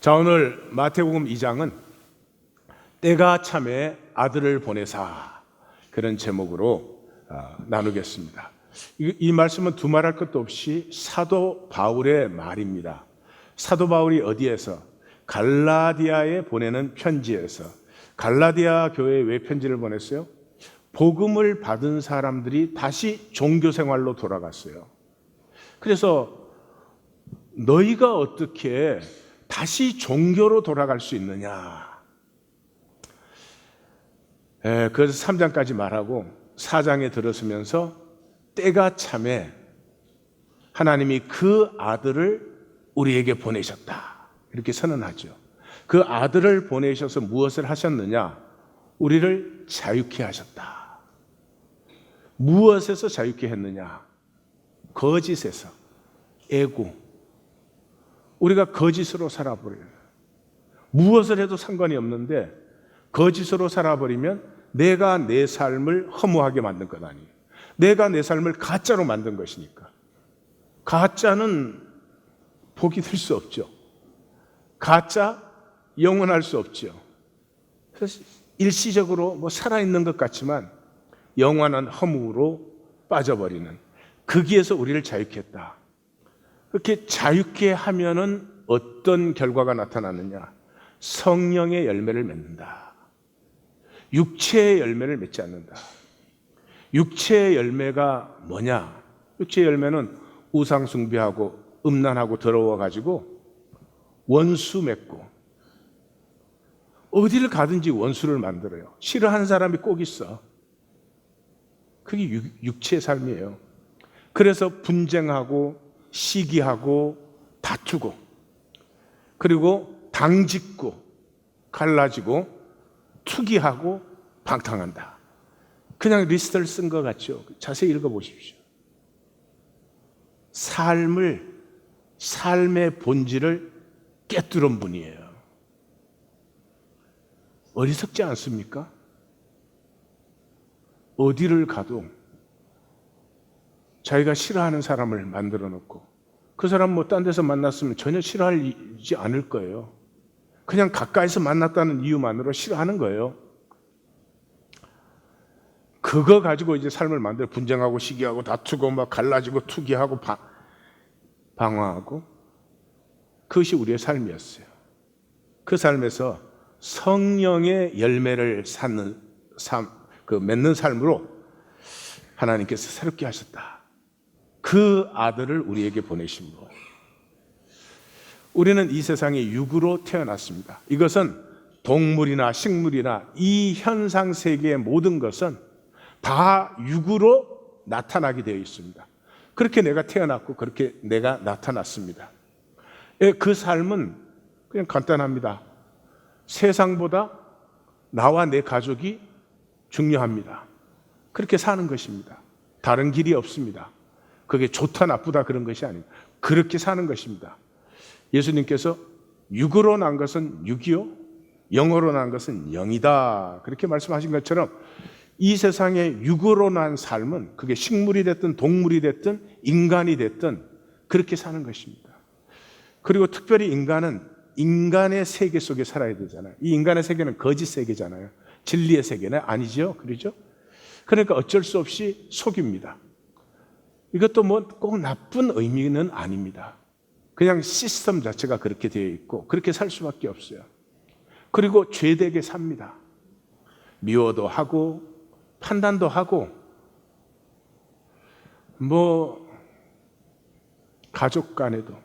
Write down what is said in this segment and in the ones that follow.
자, 오늘 마태복음 2장은 때가 참에 아들을 보내사, 그런 제목으로 나누겠습니다. 이 말씀은 두말할 것도 없이 사도 바울의 말입니다. 사도 바울이 어디에서? 갈라디아에 보내는 편지에서. 갈라디아 교회에 왜 편지를 보냈어요? 복음을 받은 사람들이 다시 종교 생활로 돌아갔어요. 그래서 너희가 어떻게 다시 종교로 돌아갈 수 있느냐? 그래서 3장까지 말하고 4장에 들어서면서 때가 참에 하나님이 그 아들을 우리에게 보내셨다, 이렇게 선언하죠. 그 아들을 보내셔서 무엇을 하셨느냐? 우리를 자유케 하셨다. 무엇에서 자유케 했느냐? 거짓에서, 애고. 우리가 거짓으로 살아버려요. 무엇을 해도 상관이 없는데 거짓으로 살아버리면 내가 내 삶을 허무하게 만든 것 아니에요. 내가 내 삶을 가짜로 만든 것이니까. 가짜는 복이 될 수 없죠. 가짜 영원할 수 없죠. 그래서 일시적으로 살아있는 것 같지만 영원한 허무로 빠져버리는, 거기에서 우리를 자유케 했다. 그렇게 자유케 하면은 어떤 결과가 나타나느냐? 성령의 열매를 맺는다. 육체의 열매를 맺지 않는다. 육체의 열매가 뭐냐? 육체의 열매는 우상 숭배하고 음란하고 더러워가지고 원수 맺고, 어디를 가든지 원수를 만들어요. 싫어하는 사람이 꼭 있어. 그게 육체의 삶이에요. 그래서 분쟁하고 시기하고 다투고, 그리고 당짓고 갈라지고 투기하고 방탕한다. 그냥 리스트를 쓴 것 같죠? 자세히 읽어보십시오. 삶의 본질을 깨뜨린 분이에요. 어리석지 않습니까? 어디를 가도 자기가 싫어하는 사람을 만들어 놓고, 그 사람 딴 데서 만났으면 전혀 싫어하지 않을 거예요. 그냥 가까이서 만났다는 이유만으로 싫어하는 거예요. 그거 가지고 이제 삶을 만들어 분쟁하고 시기하고 다투고 막 갈라지고 투기하고 방황하고, 그것이 우리의 삶이었어요. 그 삶에서 성령의 열매를 맺는 삶으로 하나님께서 새롭게 하셨다. 그 아들을 우리에게 보내심으로 우리는 이 세상에 육으로 태어났습니다. 이것은 동물이나 식물이나 이 현상 세계의 모든 것은 다 육으로 나타나게 되어 있습니다. 그렇게 내가 태어났고 그렇게 내가 나타났습니다. 그 삶은 그냥 간단합니다. 세상보다 나와 내 가족이 중요합니다. 그렇게 사는 것입니다. 다른 길이 없습니다. 그게 좋다 나쁘다 그런 것이 아닙니다. 그렇게 사는 것입니다. 예수님께서 육으로 난 것은 육이요, 영으로 난 것은 영이다, 그렇게 말씀하신 것처럼 이 세상에 육으로 난 삶은 그게 식물이 됐든 동물이 됐든 인간이 됐든 그렇게 사는 것입니다. 그리고 특별히 인간은 인간의 세계 속에 살아야 되잖아요. 이 인간의 세계는 거짓 세계잖아요. 진리의 세계는 아니죠. 그렇죠? 그러니까 어쩔 수 없이 속입니다. 이것도 꼭 나쁜 의미는 아닙니다. 그냥 시스템 자체가 그렇게 되어 있고 그렇게 살 수밖에 없어요. 그리고 죄되게 삽니다. 미워도 하고 판단도 하고 가족 간에도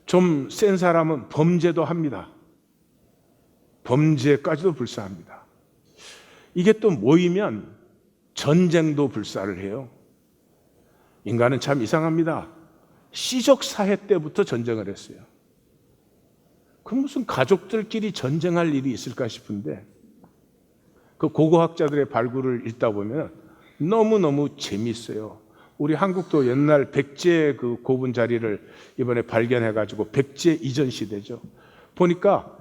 좀 센 사람은 범죄도 합니다. 범죄까지도 불사합니다. 이게 또 모이면 전쟁도 불사를 해요. 인간은 참 이상합니다. 시족 사회 때부터 전쟁을 했어요. 그럼 무슨 가족들끼리 전쟁할 일이 있을까 싶은데, 그 고고학자들의 발굴을 읽다 보면 너무너무 재미있어요. 우리 한국도 옛날 백제 그 고분 자리를 이번에 발견해가지고, 백제 이전 시대죠. 보니까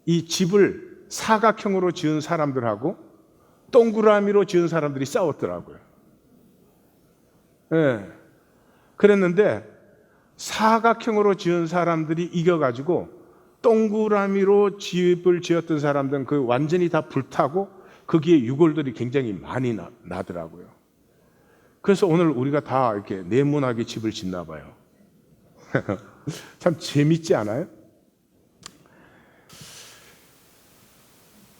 이 집을 사각형으로 지은 사람들하고 동그라미로 지은 사람들이 싸웠더라고요. 네. 그랬는데 사각형으로 지은 사람들이 이겨가지고 동그라미로 집을 지었던 사람들은 그 완전히 다 불타고 거기에 유골들이 굉장히 많이 나더라고요. 그래서 오늘 우리가 다 이렇게 네모나게 집을 짓나 봐요. 참 재밌지 않아요?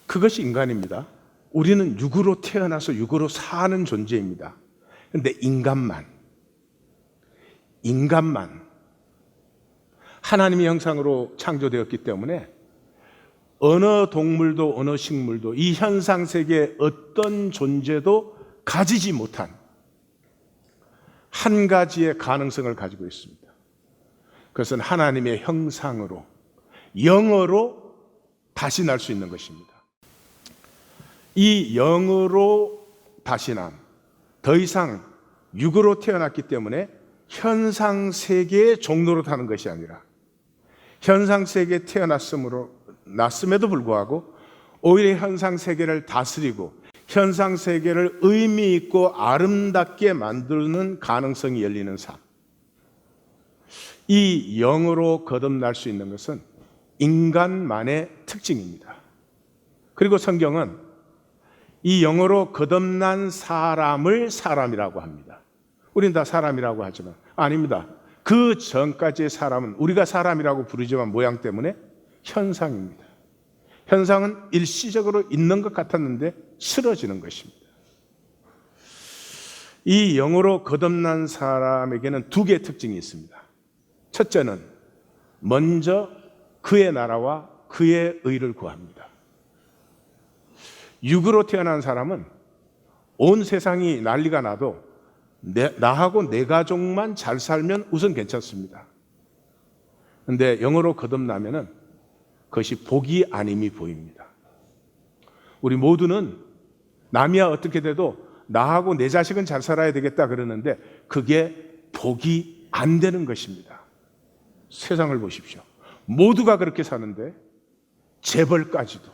그것이 인간입니다. 우리는 육으로 태어나서 육으로 사는 존재입니다. 그런데 인간만 하나님의 형상으로 창조되었기 때문에 어느 동물도 어느 식물도 이 현상 세계의 어떤 존재도 가지지 못한 한 가지의 가능성을 가지고 있습니다. 그것은 하나님의 형상으로, 영어로 다시 날 수 있는 것입니다. 이 영으로 다시 남, 더 이상 육으로 태어났기 때문에 현상 세계의 종로로 타는 것이 아니라 현상 세계에 났음에도 불구하고 오히려 현상 세계를 다스리고 현상 세계를 의미 있고 아름답게 만드는 가능성이 열리는 삶. 이 영으로 거듭날 수 있는 것은 인간만의 특징입니다. 그리고 성경은 이 영으로 거듭난 사람을 사람이라고 합니다. 우리는 다 사람이라고 하지만 아닙니다. 그 전까지의 사람은 우리가 사람이라고 부르지만 모양 때문에 현상입니다. 현상은 일시적으로 있는 것 같았는데 쓰러지는 것입니다. 이 영으로 거듭난 사람에게는 두 개의 특징이 있습니다. 첫째는 먼저 그의 나라와 그의 의를 구합니다. 육으로 태어난 사람은 온 세상이 난리가 나도 나하고 내 가족만 잘 살면 우선 괜찮습니다. 그런데 영으로 거듭나면은 그것이 복이 아님이 보입니다. 우리 모두는 남이야 어떻게 돼도 나하고 내 자식은 잘 살아야 되겠다 그러는데 그게 복이 안 되는 것입니다. 세상을 보십시오. 모두가 그렇게 사는데 재벌까지도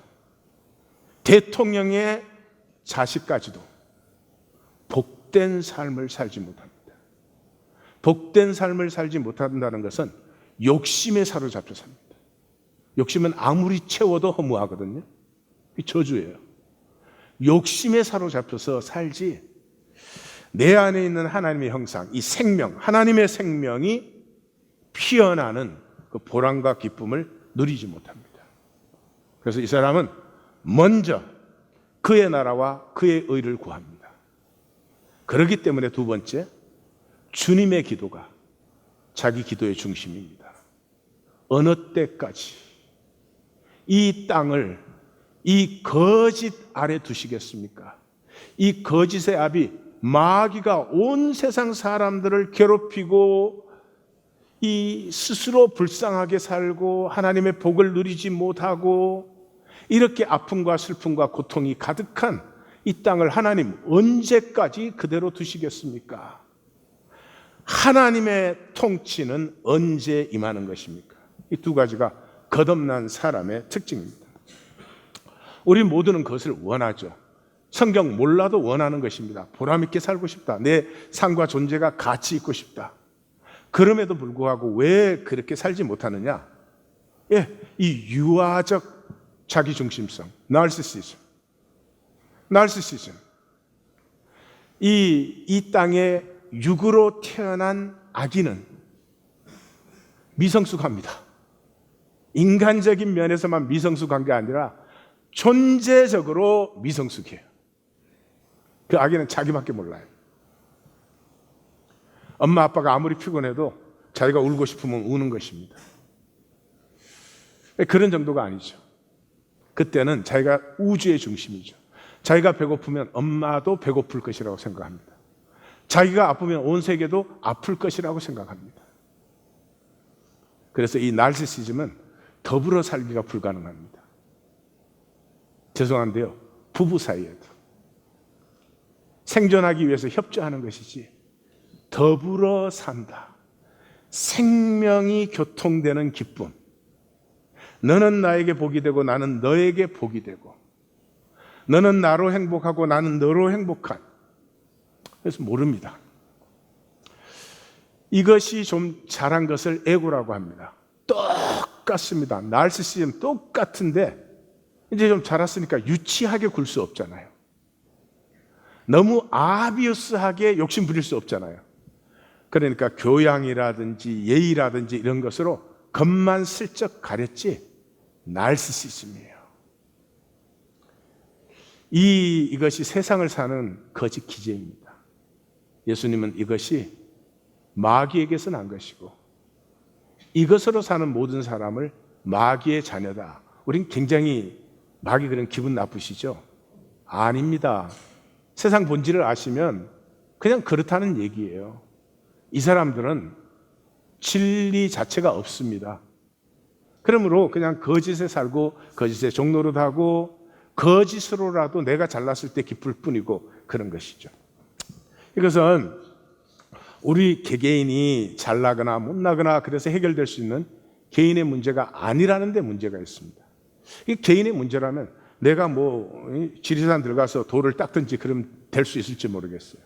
대통령의 자식까지도 복된 삶을 살지 못합니다. 복된 삶을 살지 못한다는 것은 욕심에 사로잡혀 삽니다. 욕심은 아무리 채워도 허무하거든요. 이 저주예요. 욕심에 사로잡혀서 살지 내 안에 있는 하나님의 형상, 이 생명, 하나님의 생명이 피어나는 그 보람과 기쁨을 누리지 못합니다. 그래서 이 사람은 먼저 그의 나라와 그의 의를 구합니다. 그렇기 때문에 두 번째, 주님의 기도가 자기 기도의 중심입니다. 어느 때까지 이 땅을 이 거짓 아래 두시겠습니까? 이 거짓의 압이 마귀가 온 세상 사람들을 괴롭히고 이 스스로 불쌍하게 살고 하나님의 복을 누리지 못하고 이렇게 아픔과 슬픔과 고통이 가득한 이 땅을 하나님 언제까지 그대로 두시겠습니까? 하나님의 통치는 언제 임하는 것입니까? 이 두 가지가 거듭난 사람의 특징입니다. 우리 모두는 그것을 원하죠. 성경 몰라도 원하는 것입니다. 보람 있게 살고 싶다. 내 삶과 존재가 가치 있고 싶다. 그럼에도 불구하고 왜 그렇게 살지 못하느냐? 이 유아적 자기중심성, 나르시시즘. 이 땅에 육으로 태어난 아기는 미성숙합니다. 인간적인 면에서만 미성숙한 게 아니라 존재적으로 미성숙해요. 그 아기는 자기밖에 몰라요. 엄마 아빠가 아무리 피곤해도 자기가 울고 싶으면 우는 것입니다. 그런 정도가 아니죠. 그때는 자기가 우주의 중심이죠. 자기가 배고프면 엄마도 배고플 것이라고 생각합니다. 자기가 아프면 온 세계도 아플 것이라고 생각합니다. 그래서 이 나르시시즘은 더불어 살기가 불가능합니다. 죄송한데요, 부부 사이에도 생존하기 위해서 협조하는 것이지 더불어 산다, 생명이 교통되는 기쁨, 너는 나에게 복이 되고 나는 너에게 복이 되고 너는 나로 행복하고 나는 너로 행복한, 그래서 모릅니다. 이것이 좀 잘한 것을 에고라고 합니다. 똑같습니다. 나르시시즘 똑같은데 이제 좀 자랐으니까 유치하게 굴 수 없잖아요. 너무 아비우스하게 욕심 부릴 수 없잖아요. 그러니까 교양이라든지 예의라든지 이런 것으로 겉만 슬쩍 가렸지 나르시시즘이에요. 이것이 세상을 사는 거짓 기제입니다. 예수님은 이것이 마귀에게서 난 것이고 이것으로 사는 모든 사람을 마귀의 자녀다. 우린 굉장히 마귀 그런 기분 나쁘시죠? 아닙니다. 세상 본질을 아시면 그냥 그렇다는 얘기예요. 이 사람들은 진리 자체가 없습니다. 그러므로 그냥 거짓에 살고 거짓에 종노릇하고 거짓으로라도 내가 잘났을 때 기쁠 뿐이고 그런 것이죠. 이것은 우리 개개인이 잘나거나 못나거나 그래서 해결될 수 있는 개인의 문제가 아니라는 데 문제가 있습니다. 이 개인의 문제라면 내가 지리산 들어가서 돌을 닦든지 그러면 될 수 있을지 모르겠어요.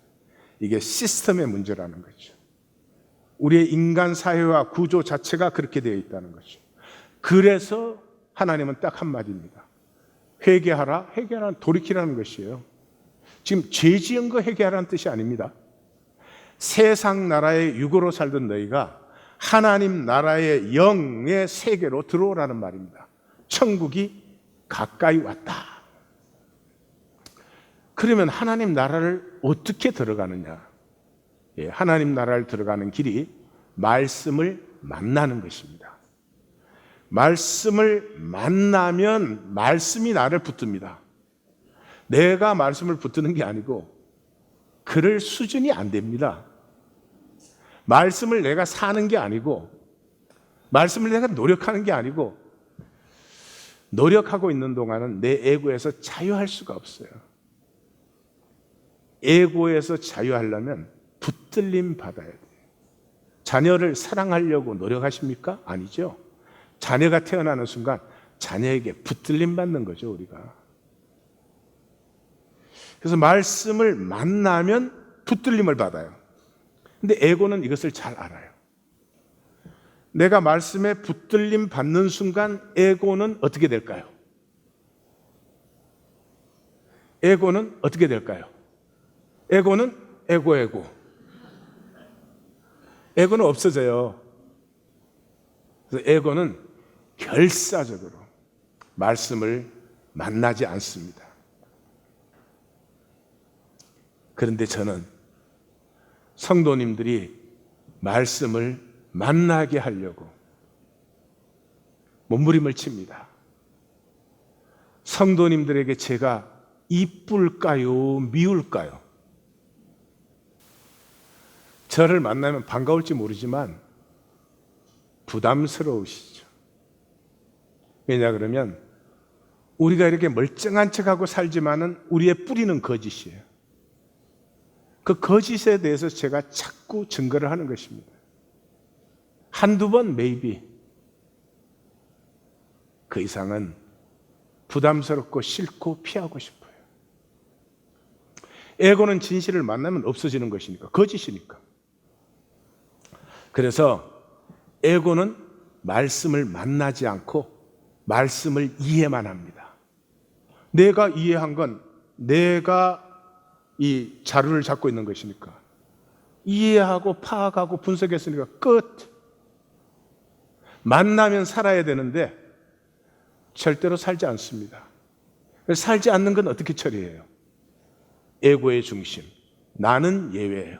이게 시스템의 문제라는 거죠. 우리의 인간 사회와 구조 자체가 그렇게 되어 있다는 거죠. 그래서 하나님은 딱 한마디입니다. 회개하라. 회개하라는 돌이키라는 것이에요. 지금 죄 지은 거 회개하라는 뜻이 아닙니다. 세상 나라의 육으로 살던 너희가 하나님 나라의 영의 세계로 들어오라는 말입니다. 천국이 가까이 왔다. 그러면 하나님 나라를 어떻게 들어가느냐? 하나님 나라를 들어가는 길이 말씀을 만나는 것입니다. 말씀을 만나면 말씀이 나를 붙듭니다. 내가 말씀을 붙드는 게 아니고 그럴 수준이 안 됩니다. 말씀을 내가 사는 게 아니고 말씀을 내가 노력하는 게 아니고 노력하고 있는 동안은 내 에고에서 자유할 수가 없어요. 에고에서 자유하려면 붙들림 받아야 돼요. 자녀를 사랑하려고 노력하십니까? 아니죠. 자녀가 태어나는 순간 자녀에게 붙들림 받는 거죠, 우리가. 그래서 말씀을 만나면 붙들림을 받아요. 근데 에고는 이것을 잘 알아요. 내가 말씀에 붙들림 받는 순간 에고는 어떻게 될까요? 에고는 어떻게 될까요? 에고는 에고. 에고는 없어져요. 그래서 에고는 결사적으로 말씀을 만나지 않습니다. 그런데 저는 성도님들이 말씀을 만나게 하려고 몸부림을 칩니다. 성도님들에게 제가 이쁠까요? 미울까요? 저를 만나면 반가울지 모르지만 부담스러우시죠. 왜냐 그러면 우리가 이렇게 멀쩡한 척하고 살지만은 우리의 뿌리는 거짓이에요. 그 거짓에 대해서 제가 자꾸 증거를 하는 것입니다. 한두 번 maybe. 그 이상은 부담스럽고 싫고 피하고 싶어요. 에고는 진실을 만나면 없어지는 것이니까, 거짓이니까. 그래서 에고는 말씀을 만나지 않고 말씀을 이해만 합니다. 내가 이해한 건 내가 이 자루를 잡고 있는 것이니까 이해하고 파악하고 분석했으니까 끝. 만나면 살아야 되는데 절대로 살지 않습니다. 살지 않는 건 어떻게 처리해요? 에고의 중심. 나는 예외예요.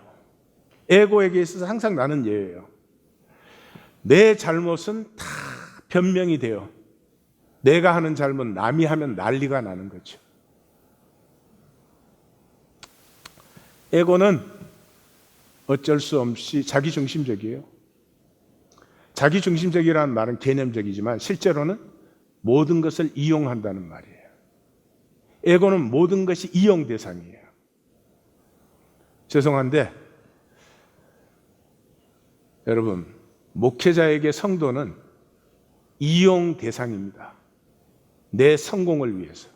에고에게 있어서 항상 나는 예외예요. 내 잘못은 다 변명이 돼요. 내가 하는 잘못 남이 하면 난리가 나는 거죠. 에고는 어쩔 수 없이 자기중심적이에요. 자기중심적이라는 말은 개념적이지만 실제로는 모든 것을 이용한다는 말이에요. 에고는 모든 것이 이용 대상이에요. 죄송한데 여러분, 목회자에게 성도는 이용 대상입니다. 내 성공을 위해서.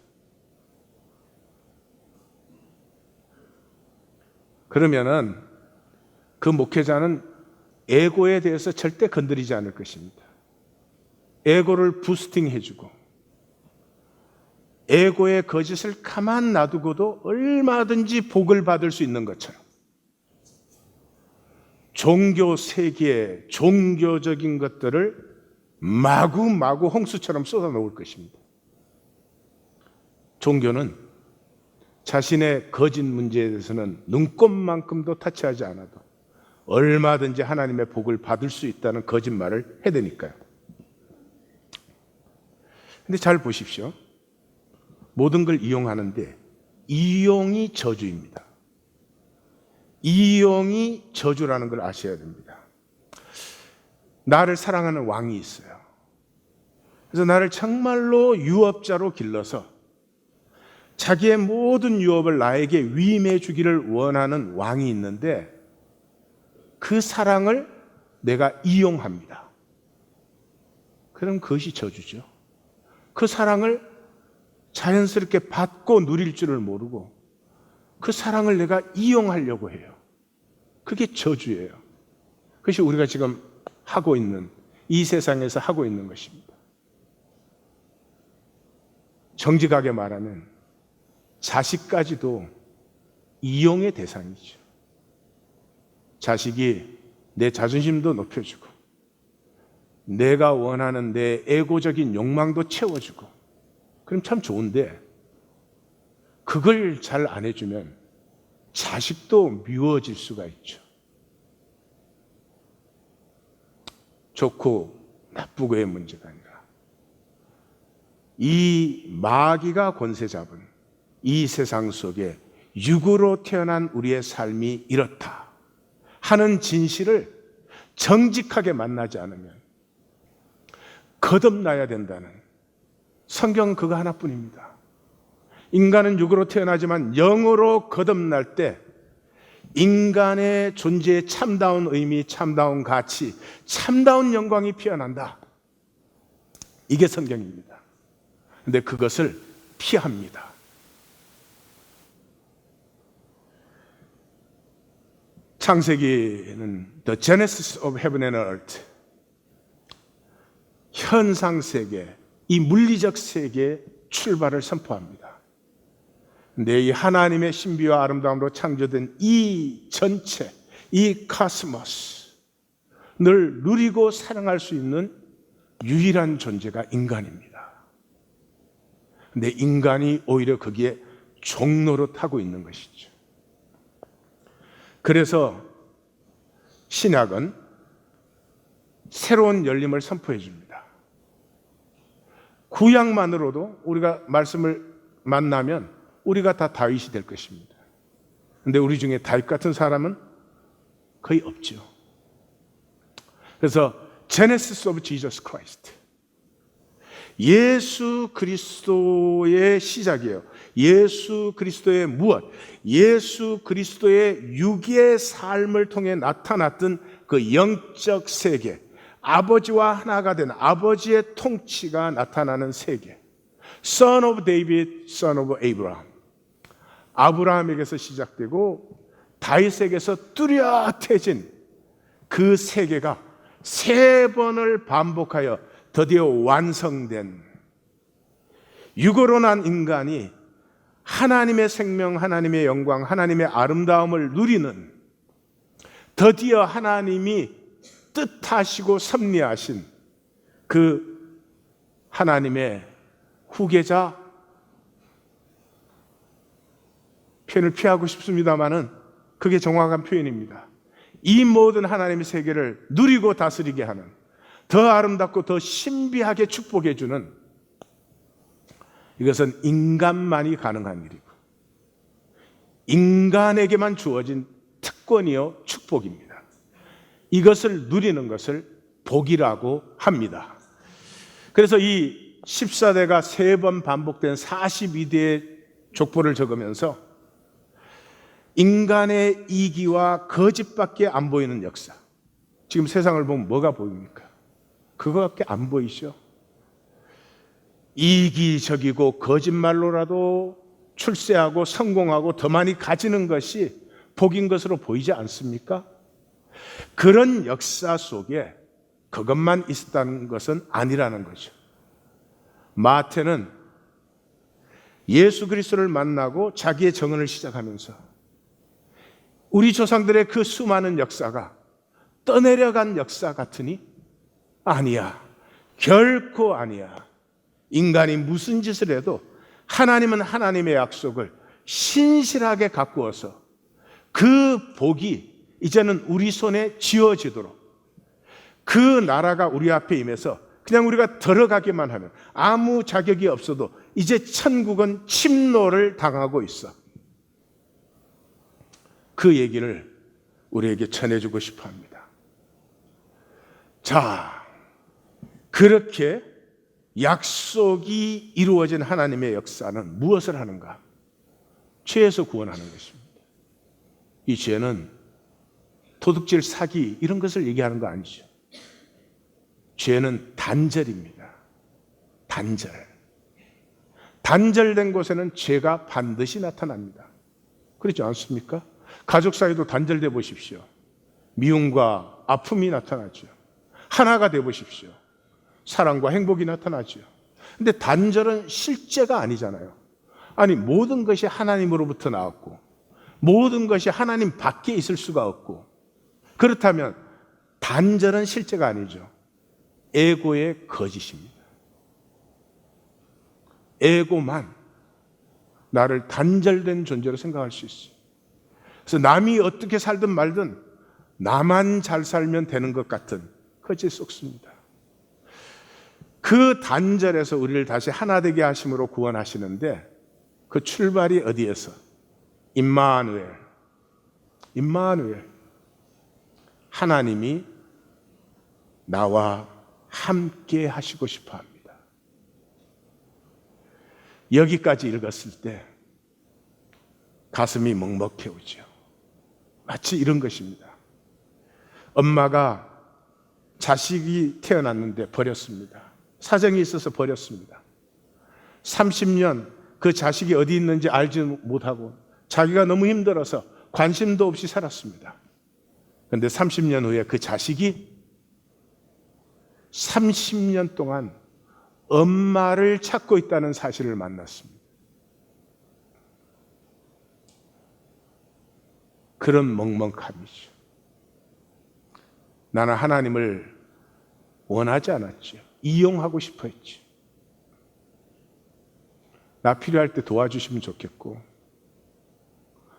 그러면은 그 목회자는 에고에 대해서 절대 건드리지 않을 것입니다. 에고를 부스팅해주고 에고의 거짓을 가만 놔두고도 얼마든지 복을 받을 수 있는 것처럼 종교 세계에 종교적인 것들을 마구마구 홍수처럼 쏟아놓을 것입니다. 종교는 자신의 거짓 문제에 대해서는 눈꼽만큼도 타치하지 않아도 얼마든지 하나님의 복을 받을 수 있다는 거짓말을 해대니까요. 근데 잘 보십시오. 모든 걸 이용하는데 이용이 저주입니다. 이용이 저주라는 걸 아셔야 됩니다. 나를 사랑하는 왕이 있어요. 그래서 나를 정말로 유업자로 길러서 자기의 모든 유업을 나에게 위임해 주기를 원하는 왕이 있는데 그 사랑을 내가 이용합니다. 그럼 그것이 저주죠. 그 사랑을 자연스럽게 받고 누릴 줄을 모르고 그 사랑을 내가 이용하려고 해요. 그게 저주예요. 그것이 우리가 지금 하고 있는, 이 세상에서 하고 있는 것입니다. 정직하게 말하면 자식까지도 이용의 대상이죠. 자식이 내 자존심도 높여주고 내가 원하는 내 에고적인 욕망도 채워주고 그럼 참 좋은데 그걸 잘 안 해주면 자식도 미워질 수가 있죠. 좋고 나쁘고의 문제가 아니라 이 마귀가 권세 잡은 이 세상 속에 육으로 태어난 우리의 삶이 이렇다 하는 진실을 정직하게 만나지 않으면 거듭나야 된다는, 성경은 그거 하나뿐입니다. 인간은 육으로 태어나지만 영으로 거듭날 때 인간의 존재의 참다운 의미, 참다운 가치, 참다운 영광이 피어난다. 이게 성경입니다. 그런데 그것을 피합니다. 창세기는 The Genesis of Heaven and Earth, 현상 세계, 이 물리적 세계의 출발을 선포합니다. 근데 이 하나님의 신비와 아름다움으로 창조된 이 전체, 이 카스모스, 늘 누리고 사랑할 수 있는 유일한 존재가 인간입니다. 근데 인간이 오히려 거기에 종노릇하고 있는 것이죠. 그래서 신약은 새로운 열림을 선포해 줍니다. 구약만으로도 우리가 말씀을 만나면 우리가 다 다윗이 될 것입니다. 그런데 우리 중에 다윗 같은 사람은 거의 없죠. 그래서 Genesis of Jesus Christ, 예수 그리스도의 시작이에요. 예수 그리스도의 무엇, 예수 그리스도의 육의 삶을 통해 나타났던 그 영적 세계, 아버지와 하나가 된 아버지의 통치가 나타나는 세계, Son of David, Son of Abraham, 아브라함에게서 시작되고 다윗에게서 뚜렷해진 그 세계가 세 번을 반복하여 드디어 완성된, 육으로 난 인간이 하나님의 생명, 하나님의 영광, 하나님의 아름다움을 누리는, 드디어 하나님이 뜻하시고 섭리하신 그 하나님의 후계자, 표현을 피하고 싶습니다마는 그게 정확한 표현입니다. 이 모든 하나님의 세계를 누리고 다스리게 하는, 더 아름답고 더 신비하게 축복해 주는, 이것은 인간만이 가능한 일이고 인간에게만 주어진 특권이요 축복입니다. 이것을 누리는 것을 복이라고 합니다. 그래서 이 14대가 세 번 반복된 42대의 족보를 적으면서 인간의 이기와 거짓밖에 안 보이는 역사, 지금 세상을 보면 뭐가 보입니까? 그거밖에 안 보이죠. 이기적이고 거짓말로라도 출세하고 성공하고 더 많이 가지는 것이 복인 것으로 보이지 않습니까? 그런 역사 속에 그것만 있었다는 것은 아니라는 거죠. 마태는 예수 그리스도를 만나고 자기의 정언을 시작하면서 우리 조상들의 그 수많은 역사가 떠내려간 역사 같으니 아니야. 결코 아니야. 인간이 무슨 짓을 해도 하나님은 하나님의 약속을 신실하게 가꾸어서 그 복이 이제는 우리 손에 쥐어지도록 그 나라가 우리 앞에 임해서 그냥 우리가 들어가기만 하면 아무 자격이 없어도 이제 천국은 침노를 당하고 있어. 그 얘기를 우리에게 전해주고 싶어 합니다. 자, 그렇게 약속이 이루어진 하나님의 역사는 무엇을 하는가? 죄에서 구원하는 것입니다. 이 죄는 도둑질, 사기 이런 것을 얘기하는 거 아니죠. 죄는 단절입니다. 단절. 단절된 곳에는 죄가 반드시 나타납니다. 그렇지 않습니까? 가족 사이도 단절돼 보십시오. 미움과 아픔이 나타나죠. 하나가 돼 보십시오. 사랑과 행복이 나타나죠. 근데 단절은 실제가 아니잖아요. 아니, 모든 것이 하나님으로부터 나왔고 모든 것이 하나님 밖에 있을 수가 없고, 그렇다면 단절은 실제가 아니죠. 에고의 거짓입니다. 에고만 나를 단절된 존재로 생각할 수 있어요. 그래서 남이 어떻게 살든 말든 나만 잘 살면 되는 것 같은 거짓 속습니다. 그 단절에서 우리를 다시 하나 되게 하심으로 구원하시는데 그 출발이 어디에서? 임마누엘. 하나님이 나와 함께 하시고 싶어 합니다. 여기까지 읽었을 때 가슴이 먹먹해오죠. 마치 이런 것입니다. 엄마가 자식이 태어났는데 버렸습니다. 사정이 있어서 버렸습니다. 30년 그 자식이 어디 있는지 알지 못하고 자기가 너무 힘들어서 관심도 없이 살았습니다. 그런데 30년 후에 그 자식이 30년 동안 엄마를 찾고 있다는 사실을 만났습니다. 그런 먹먹함이죠. 나는 하나님을 원하지 않았죠. 이용하고 싶어 했죠. 나 필요할 때 도와주시면 좋겠고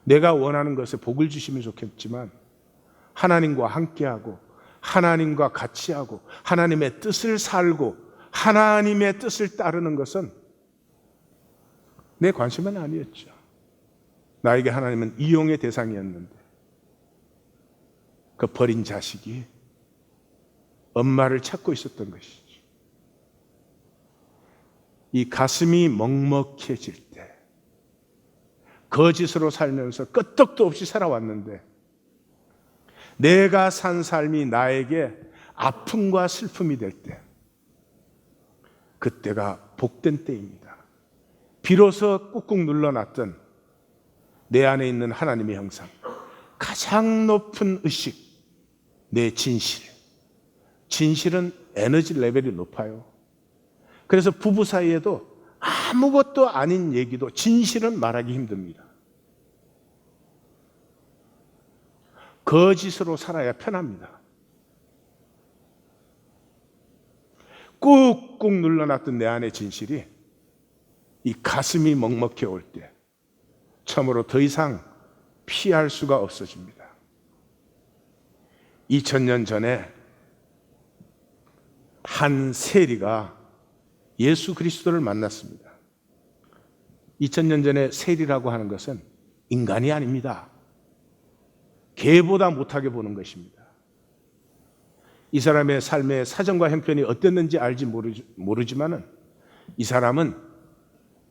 내가 원하는 것에 복을 주시면 좋겠지만 하나님과 함께하고 하나님과 같이 하고 하나님의 뜻을 살고 하나님의 뜻을 따르는 것은 내 관심은 아니었죠. 나에게 하나님은 이용의 대상이었는데 그 버린 자식이 엄마를 찾고 있었던 것이죠. 이 가슴이 먹먹해질 때 거짓으로 살면서 끄떡도 없이 살아왔는데 내가 산 삶이 나에게 아픔과 슬픔이 될 때 그때가 복된 때입니다. 비로소 꾹꾹 눌러놨던 내 안에 있는 하나님의 형상, 가장 높은 의식, 내 진실. 진실은 에너지 레벨이 높아요. 그래서 부부 사이에도 아무것도 아닌 얘기도 진실은 말하기 힘듭니다. 거짓으로 살아야 편합니다. 꾹꾹 눌러놨던 내 안의 진실이 이 가슴이 먹먹해 올 때 참으로 더 이상 피할 수가 없어집니다. 2000년 전에 한 세리가 예수 그리스도를 만났습니다. 2000년 전에 세리라고 하는 것은 인간이 아닙니다. 개보다 못하게 보는 것입니다. 이 사람의 삶의 사정과 형편이 어땠는지 알지 모르지만은 이 사람은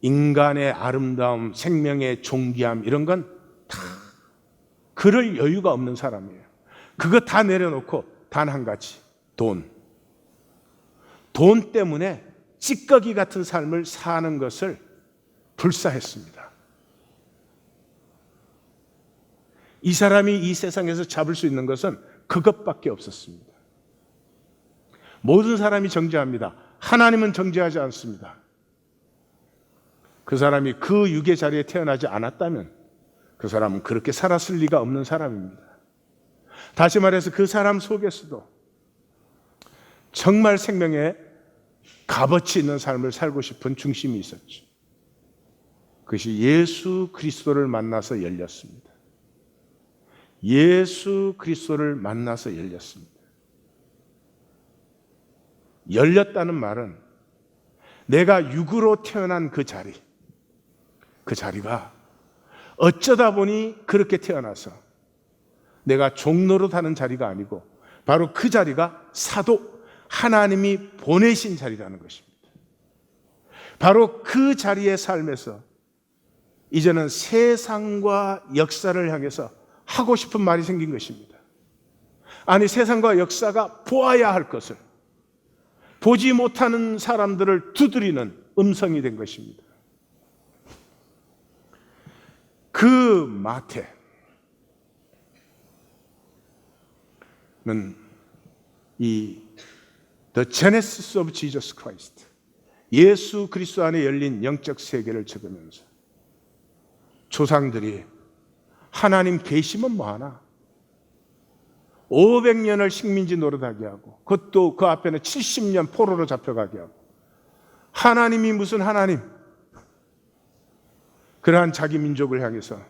인간의 아름다움, 생명의 존귀함 이런 건 다 그럴 여유가 없는 사람이에요. 그거 다 내려놓고 단 한 가지, 돈 때문에 찌꺼기 같은 삶을 사는 것을 불사했습니다. 이 사람이 이 세상에서 잡을 수 있는 것은 그것밖에 없었습니다. 모든 사람이 정죄합니다. 하나님은 정죄하지 않습니다. 그 사람이 그 육의 자리에 태어나지 않았다면 그 사람은 그렇게 살았을 리가 없는 사람입니다. 다시 말해서 그 사람 속에서도 정말 생명에 값어치 있는 삶을 살고 싶은 중심이 있었죠. 그것이 예수 그리스도를 만나서 열렸습니다. 예수 그리스도를 만나서 열렸습니다. 열렸다는 말은 내가 육으로 태어난 그 자리가 어쩌다 보니 그렇게 태어나서 내가 종로로 타는 자리가 아니고 바로 그 자리가 사도 하나님이 보내신 자리라는 것입니다. 바로 그 자리의 삶에서 이제는 세상과 역사를 향해서 하고 싶은 말이 생긴 것입니다. 아니, 세상과 역사가 보아야 할 것을 보지 못하는 사람들을 두드리는 음성이 된 것입니다. 그 마태는 이 The Genesis of Jesus Christ, 예수 그리스도 안에 열린 영적 세계를 적으면서 조상들이 하나님 계시면 뭐하나 500년을 식민지 노릇하게 하고 그것도 그 앞에는 70년 포로로 잡혀가게 하고 하나님이 무슨 하나님, 그러한 자기 민족을 향해서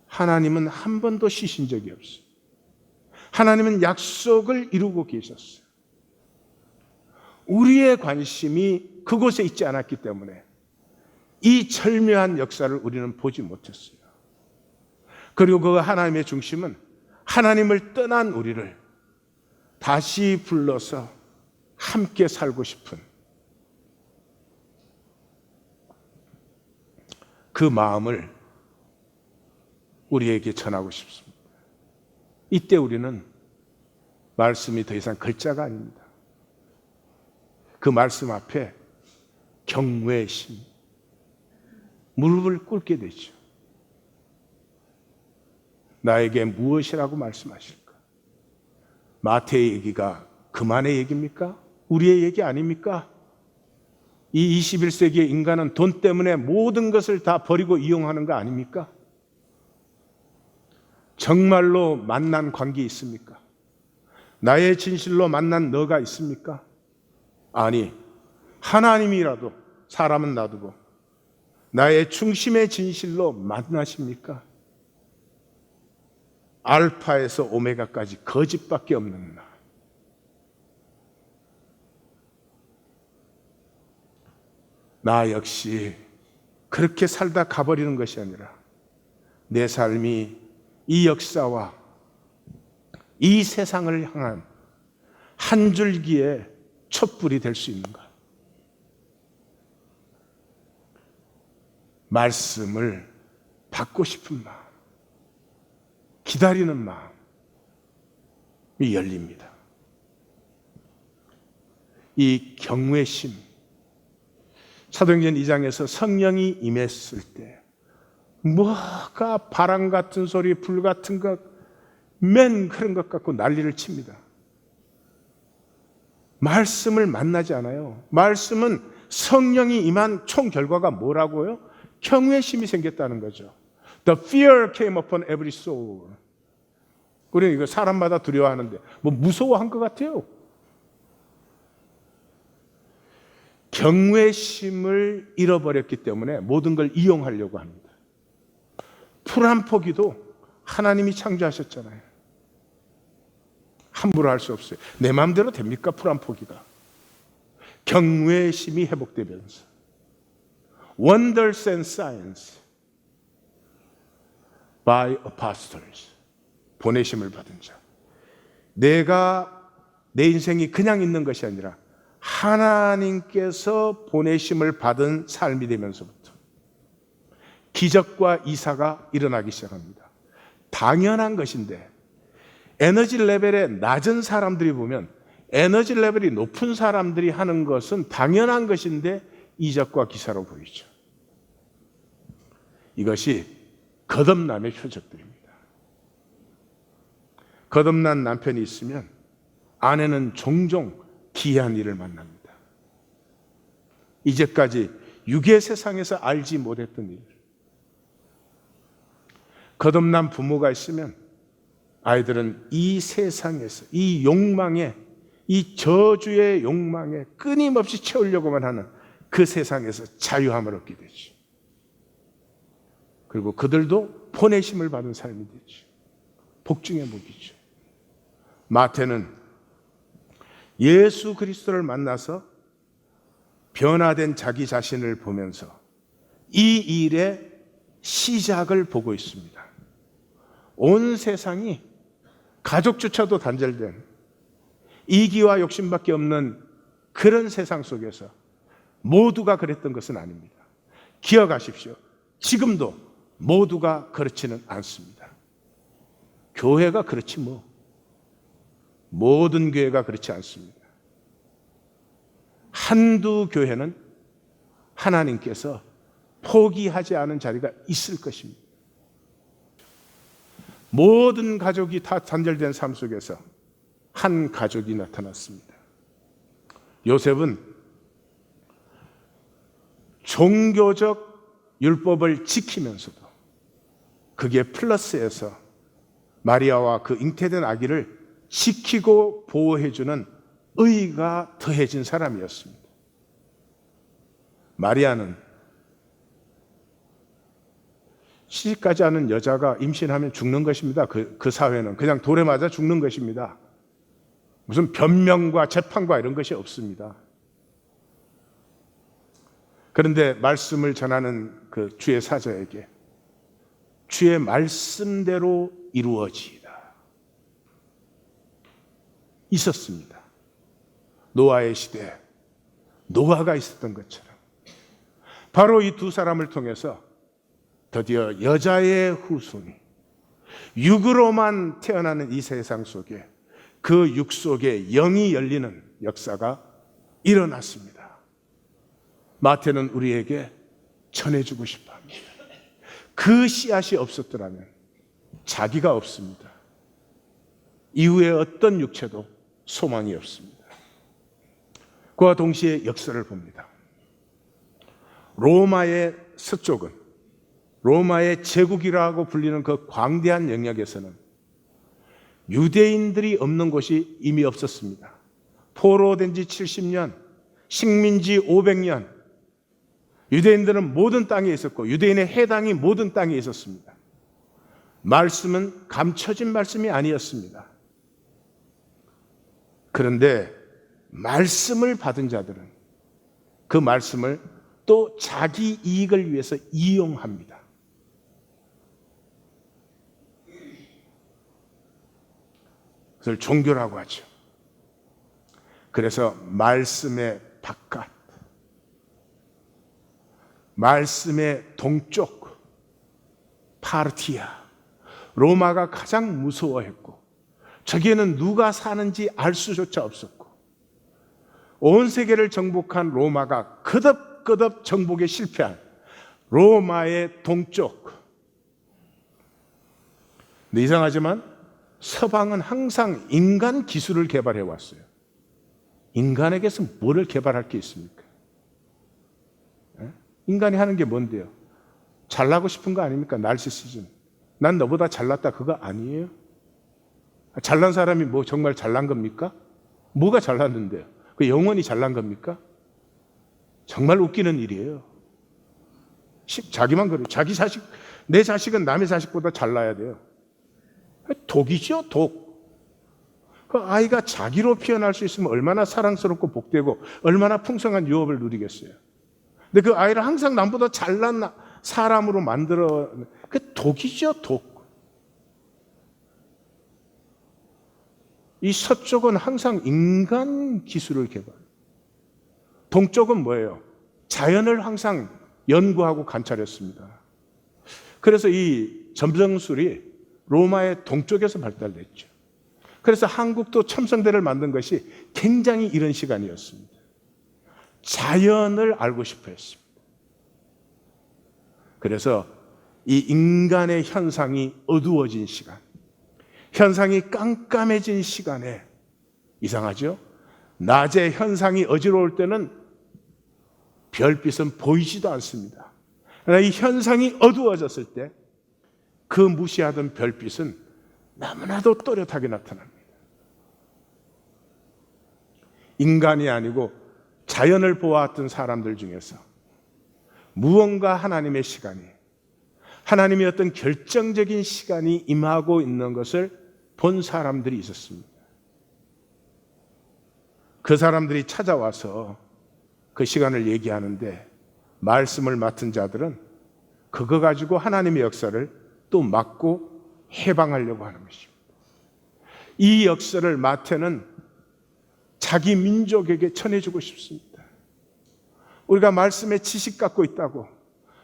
하나님은 한 번도 쉬신 적이 없어요. 하나님은 약속을 이루고 계셨어요. 우리의 관심이 그곳에 있지 않았기 때문에 이 절묘한 역사를 우리는 보지 못했어요. 그리고 그 하나님의 중심은 하나님을 떠난 우리를 다시 불러서 함께 살고 싶은 그 마음을 우리에게 전하고 싶습니다. 이때 우리는 말씀이 더 이상 글자가 아닙니다. 그 말씀 앞에 경외의 심, 무릎을 꿇게 되죠. 나에게 무엇이라고 말씀하실까? 마태의 얘기가 그만의 얘기입니까? 우리의 얘기 아닙니까? 이 21세기의 인간은 돈 때문에 모든 것을 다 버리고 이용하는 거 아닙니까? 정말로 만난 관계 있습니까? 나의 진실로 만난 너가 있습니까? 아니, 하나님이라도 사람은 놔두고 나의 중심의 진실로 만나십니까? 알파에서 오메가까지 거짓밖에 없는 나. 나 역시 그렇게 살다 가버리는 것이 아니라 내 삶이 이 역사와 이 세상을 향한 한 줄기의 촛불이 될 수 있는가? 말씀을 받고 싶은 마음, 기다리는 마음이 열립니다. 이 경외심, 사도행전 2장에서 성령이 임했을 때 뭐가 바람 같은 소리, 불 같은 것, 맨 그런 것 갖고 난리를 칩니다. 말씀을 만나지 않아요. 말씀은 성령이 임한 총 결과가 뭐라고요? 경외심이 생겼다는 거죠. The fear came upon every soul. 우리는 이거 사람마다 두려워하는데 뭐 무서워한 것 같아요. 경외심을 잃어버렸기 때문에 모든 걸 이용하려고 합니다. 풀 한 포기도 하나님이 창조하셨잖아요. 함부로 할 수 없어요. 내 마음대로 됩니까? 풀 한 포기가. 경외심이 회복되면서 Wonders and signs by apostles, 보내심을 받은 자. 내가 내 인생이 그냥 있는 것이 아니라 하나님께서 보내심을 받은 삶이 되면서부터 기적과 이사가 일어나기 시작합니다. 당연한 것인데 에너지 레벨에 낮은 사람들이 보면 에너지 레벨이 높은 사람들이 하는 것은 당연한 것인데 이적과 기사로 보이죠. 이것이 거듭남의 표적들입니다. 거듭난 남편이 있으면 아내는 종종 기이한 일을 만납니다. 이제까지 육의 세상에서 알지 못했던 일. 거듭난 부모가 있으면 아이들은 이 세상에서 이 욕망에, 이 저주의 욕망에 끊임없이 채우려고만 하는 그 세상에서 자유함을 얻게 되죠. 그리고 그들도 보내심을 받은 삶이 되죠. 복중의 복이죠. 마태는 예수 그리스도를 만나서 변화된 자기 자신을 보면서 이 일의 시작을 보고 있습니다. 온 세상이 가족조차도 단절된 이기와 욕심밖에 없는 그런 세상 속에서 모두가 그랬던 것은 아닙니다. 기억하십시오. 지금도 모두가 그렇지는 않습니다. 교회가 그렇지 뭐. 모든 교회가 그렇지 않습니다. 한두 교회는 하나님께서 포기하지 않은 자리가 있을 것입니다. 모든 가족이 다 단절된 삶 속에서 한 가족이 나타났습니다. 요셉은 종교적 율법을 지키면서도 그게 플러스해서 마리아와 그 잉태된 아기를 지키고 보호해주는 의가 더해진 사람이었습니다. 마리아는 시집가지 않은 여자가 임신하면 죽는 것입니다. 그 사회는 그냥 돌에 맞아 죽는 것입니다. 무슨 변명과 재판과 이런 것이 없습니다. 그런데 말씀을 전하는 그 주의 사자에게 주의 말씀대로 이루어지이다. 있었습니다. 노아의 시대에 노아가 있었던 것처럼 바로 이 두 사람을 통해서 드디어 여자의 후손이 육으로만 태어나는 이 세상 속에 그 육 속에 영이 열리는 역사가 일어났습니다. 마태는 우리에게 전해주고 싶어 합니다. 그 씨앗이 없었더라면 자기가 없습니다. 이후에 어떤 육체도 소망이 없습니다. 그와 동시에 역사를 봅니다. 로마의 서쪽은 로마의 제국이라고 불리는 그 광대한 영역에서는 유대인들이 없는 곳이 이미 없었습니다. 포로된 지 70년, 식민지 500년, 유대인들은 모든 땅에 있었고 유대인의 해당이 모든 땅에 있었습니다. 말씀은 감춰진 말씀이 아니었습니다. 그런데 말씀을 받은 자들은 그 말씀을 또 자기 이익을 위해서 이용합니다. 그것을 종교라고 하죠. 그래서 말씀의 바깥, 말씀의 동쪽, 파르티아, 로마가 가장 무서워했고 저기에는 누가 사는지 알 수조차 없었고 온 세계를 정복한 로마가 거듭 정복에 실패한 로마의 동쪽. 근데 이상하지만 서방은 항상 인간 기술을 개발해 왔어요. 인간에게서 뭐를 개발할 게 있습니까? 인간이 하는 게 뭔데요? 잘나고 싶은 거 아닙니까? 나르시시즘. 난 너보다 잘났다 그거 아니에요? 잘난 사람이 뭐 정말 잘난 겁니까? 뭐가 잘났는데요? 그 영원히 잘난 겁니까? 정말 웃기는 일이에요. 자기만 그래요. 자기 자식, 내 자식은 남의 자식보다 잘나야 돼요. 독이죠, 독. 그 아이가 자기로 표현할 수 있으면 얼마나 사랑스럽고 복되고 얼마나 풍성한 유업을 누리겠어요. 근데 그 아이를 항상 남보다 잘난 사람으로 만들어, 그 독이죠, 독. 이 서쪽은 항상 인간 기술을 개발. 동쪽은 뭐예요? 자연을 항상 연구하고 관찰했습니다. 그래서 이 점성술이 로마의 동쪽에서 발달됐죠. 그래서 한국도 첨성대를 만든 것이 굉장히 이런 시간이었습니다. 자연을 알고 싶어 했습니다. 그래서 이 인간의 현상이 어두워진 시간, 현상이 깜깜해진 시간에, 이상하죠? 낮에 현상이 어지러울 때는 별빛은 보이지도 않습니다. 그러나 이 현상이 어두워졌을 때 그 무시하던 별빛은 너무나도 또렷하게 나타납니다. 인간이 아니고 자연을 보아왔던 사람들 중에서 무언가 하나님의 시간이, 하나님의 어떤 결정적인 시간이 임하고 있는 것을 본 사람들이 있었습니다. 그 사람들이 찾아와서 그 시간을 얘기하는데, 말씀을 맡은 자들은 그거 가지고 하나님의 역사를 또 막고 해방하려고 하는 것입니다. 이 역사를 마태는 자기 민족에게 전해주고 싶습니다. 우리가 말씀의 지식 갖고 있다고,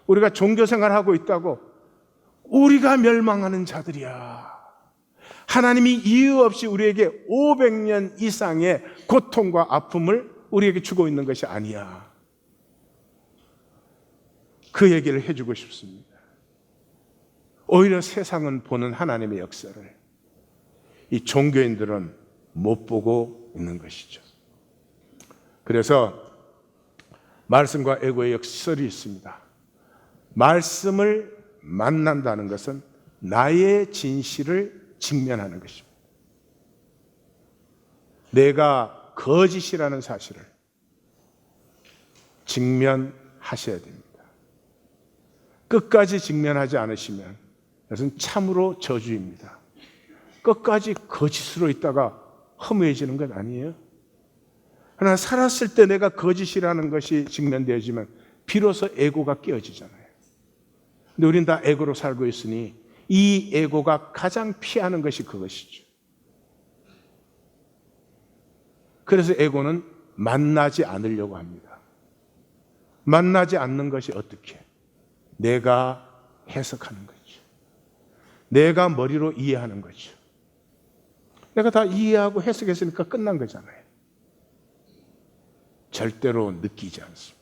우리가 종교생활하고 있다고 우리가 멸망하는 자들이야. 하나님이 이유 없이 우리에게 500년 이상의 고통과 아픔을 우리에게 주고 있는 것이 아니야. 그 얘기를 해주고 싶습니다. 오히려 세상은 보는 하나님의 역사를 이 종교인들은 못 보고 있는 것이죠. 그래서 말씀과 에고의 역설이 있습니다. 말씀을 만난다는 것은 나의 진실을 직면하는 것입니다. 내가 거짓이라는 사실을 직면하셔야 됩니다. 끝까지 직면하지 않으시면 그것은 참으로 저주입니다. 끝까지 거짓으로 있다가 허무해지는 것 아니에요? 그러나 살았을 때 내가 거짓이라는 것이 직면되어지면 비로소 에고가 깨어지잖아요. 근데 우린 다 에고로 살고 있으니 이 에고가 가장 피하는 것이 그것이죠. 그래서 에고는 만나지 않으려고 합니다. 만나지 않는 것이 어떻게? 내가 해석하는 거죠. 내가 머리로 이해하는 거죠. 내가 다 이해하고 해석했으니까 끝난 거잖아요. 절대로 느끼지 않습니다.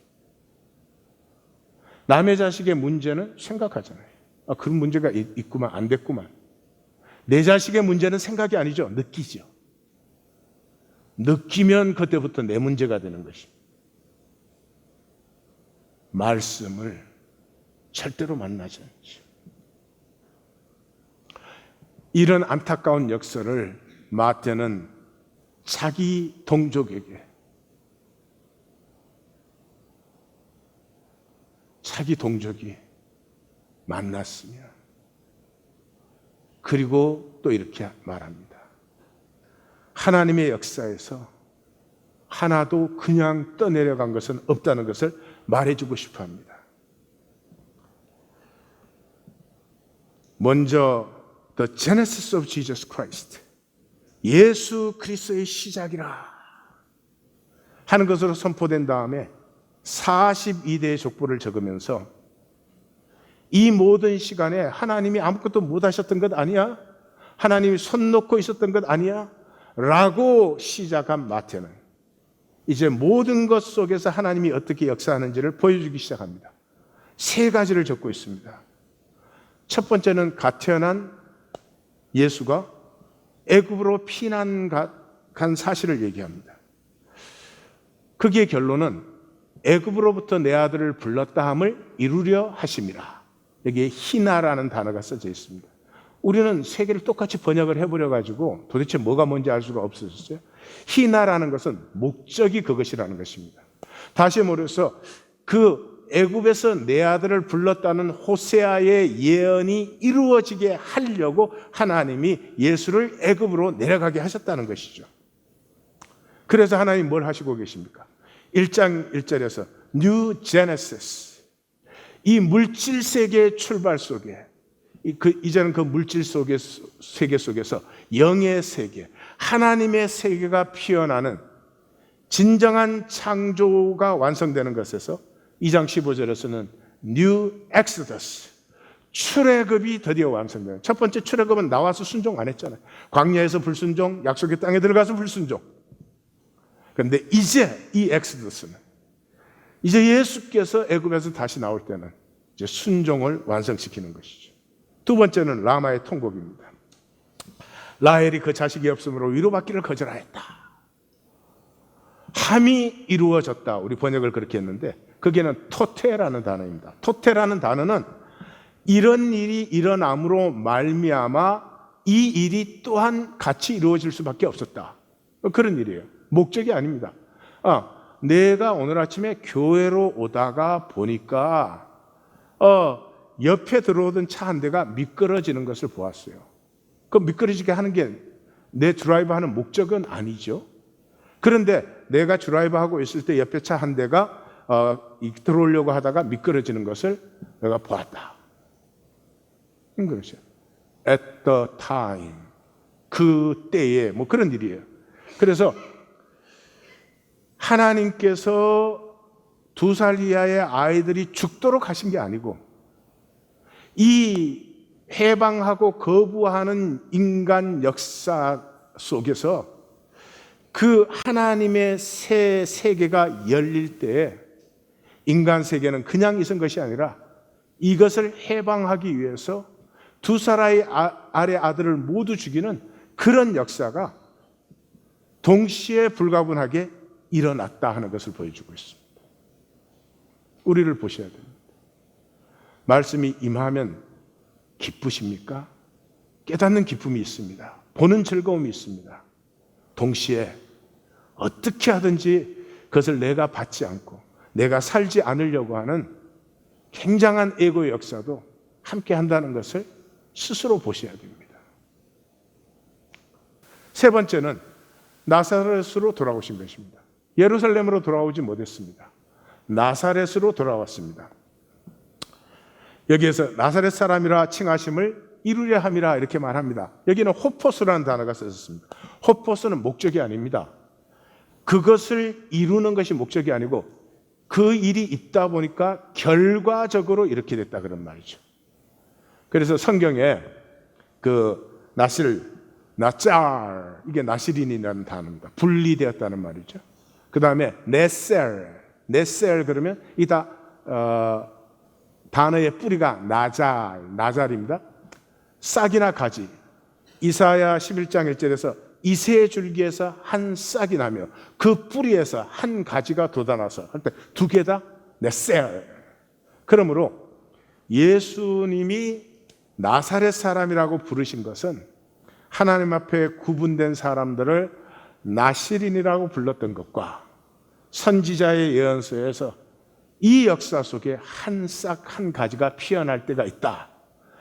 남의 자식의 문제는 생각하잖아요. 아, 그런 문제가 있구만, 안 됐구만. 내 자식의 문제는 생각이 아니죠. 느끼죠. 느끼면 그때부터 내 문제가 되는 것입니다. 말씀을 절대로 만나지 않죠. 이런 안타까운 역사를 마태는 자기 동족에게, 자기 동족이 만났으면, 그리고 또 이렇게 말합니다. 하나님의 역사에서 하나도 그냥 떠내려간 것은 없다는 것을 말해주고 싶어 합니다. 먼저 The Genesis of Jesus Christ, 예수 그리스도의 시작이라 하는 것으로 선포된 다음에 42대의 족보를 적으면서 이 모든 시간에 하나님이 아무것도 못하셨던 것 아니야? 하나님이 손 놓고 있었던 것 아니야? 라고 시작한 마태는 이제 모든 것 속에서 하나님이 어떻게 역사하는지를 보여주기 시작합니다. 세 가지를 적고 있습니다. 첫 번째는 갓 태어난 예수가 애굽으로 피난 간 사실을 얘기합니다. 거기에 결론은 애굽으로부터 내 아들을 불렀다 함을 이루려 하심이라. 여기에 희나라는 단어가 써져 있습니다. 우리는 세 개를 똑같이 번역을 해버려 가지고 도대체 뭐가 뭔지 알 수가 없어졌어요. 희나라는 것은 목적이 그것이라는 것입니다. 다시 말해서 그 애굽에서 내 아들을 불렀다는 호세아의 예언이 이루어지게 하려고 하나님이 예수를 애굽으로 내려가게 하셨다는 것이죠. 그래서 하나님 뭘 하시고 계십니까? 1장 1절에서 New Genesis, 이 물질 세계의 출발 속에 이제는 그 물질 속의 세계 속에서 영의 세계, 하나님의 세계가 피어나는 진정한 창조가 완성되는 것에서 2장 15절에서는 New Exodus, 출애굽이 드디어 완성돼요. 첫 번째 출애굽은 나와서 순종 안 했잖아요. 광야에서 불순종, 약속의 땅에 들어가서 불순종. 그런데 이제 이 엑스더스는, 이제 예수께서 애굽에서 다시 나올 때는 이제 순종을 완성시키는 것이죠. 두 번째는 라마의 통곡입니다. 라헬이 그 자식이 없으므로 위로받기를 거절하였다. 함이 이루어졌다. 우리 번역을 그렇게 했는데 거기에는 토테라는 단어입니다. 토테라는 단어는 이런 일이 일어남으로 말미암아 이 일이 또한 같이 이루어질 수밖에 없었다. 그런 일이에요. 목적이 아닙니다. 내가 오늘 아침에 교회로 오다가 보니까 옆에 들어오던 차 한 대가 미끄러지는 것을 보았어요. 그 미끄러지게 하는 게 내 드라이브 하는 목적은 아니죠. 그런데 내가 드라이브 하고 있을 때 옆에 차 한 대가 들어오려고 하다가 미끄러지는 것을 내가 보았다. 그렇죠. At the time. 그 때에 뭐 그런 일이에요. 그래서 하나님께서 2살 이하의 아이들이 죽도록 하신 게 아니고 이 해방하고 거부하는 인간 역사 속에서 그 하나님의 새 세계가 열릴 때에 인간 세계는 그냥 있은 것이 아니라 이것을 해방하기 위해서 2살 아래 아들을 모두 죽이는 그런 역사가 동시에 불가분하게 일어났다 하는 것을 보여주고 있습니다. 우리를 보셔야 됩니다. 말씀이 임하면 기쁘십니까? 깨닫는 기쁨이 있습니다. 보는 즐거움이 있습니다. 동시에 어떻게 하든지 그것을 내가 받지 않고 내가 살지 않으려고 하는 굉장한 에고의 역사도 함께 한다는 것을 스스로 보셔야 됩니다. 세 번째는 나사렛으로 돌아오신 것입니다. 예루살렘으로 돌아오지 못했습니다. 나사렛으로 돌아왔습니다. 여기에서 나사렛 사람이라 칭하심을 이루려 함이라 이렇게 말합니다. 여기는 호포스라는 단어가 쓰였습니다. 호포스는 목적이 아닙니다. 그것을 이루는 것이 목적이 아니고 그 일이 있다 보니까 결과적으로 이렇게 됐다 그런 말이죠. 그래서 성경에 그 나짤 이게 나시린이라는 단어입니다. 분리되었다는 말이죠. 그 다음에 네셀 그러면 이 다 단어의 뿌리가 나잘입니다. 싹이나 가지. 이사야 11장 1절에서 이새 줄기에서 한 싹이 나며 그 뿌리에서 한 가지가 돋아나서 할 때 두 개다 네셀. 그러므로 예수님이 나사렛 사람이라고 부르신 것은 하나님 앞에 구분된 사람들을 나시린이라고 불렀던 것과 선지자의 예언서에서 이 역사 속에 한 싹 한 가지가 피어날 때가 있다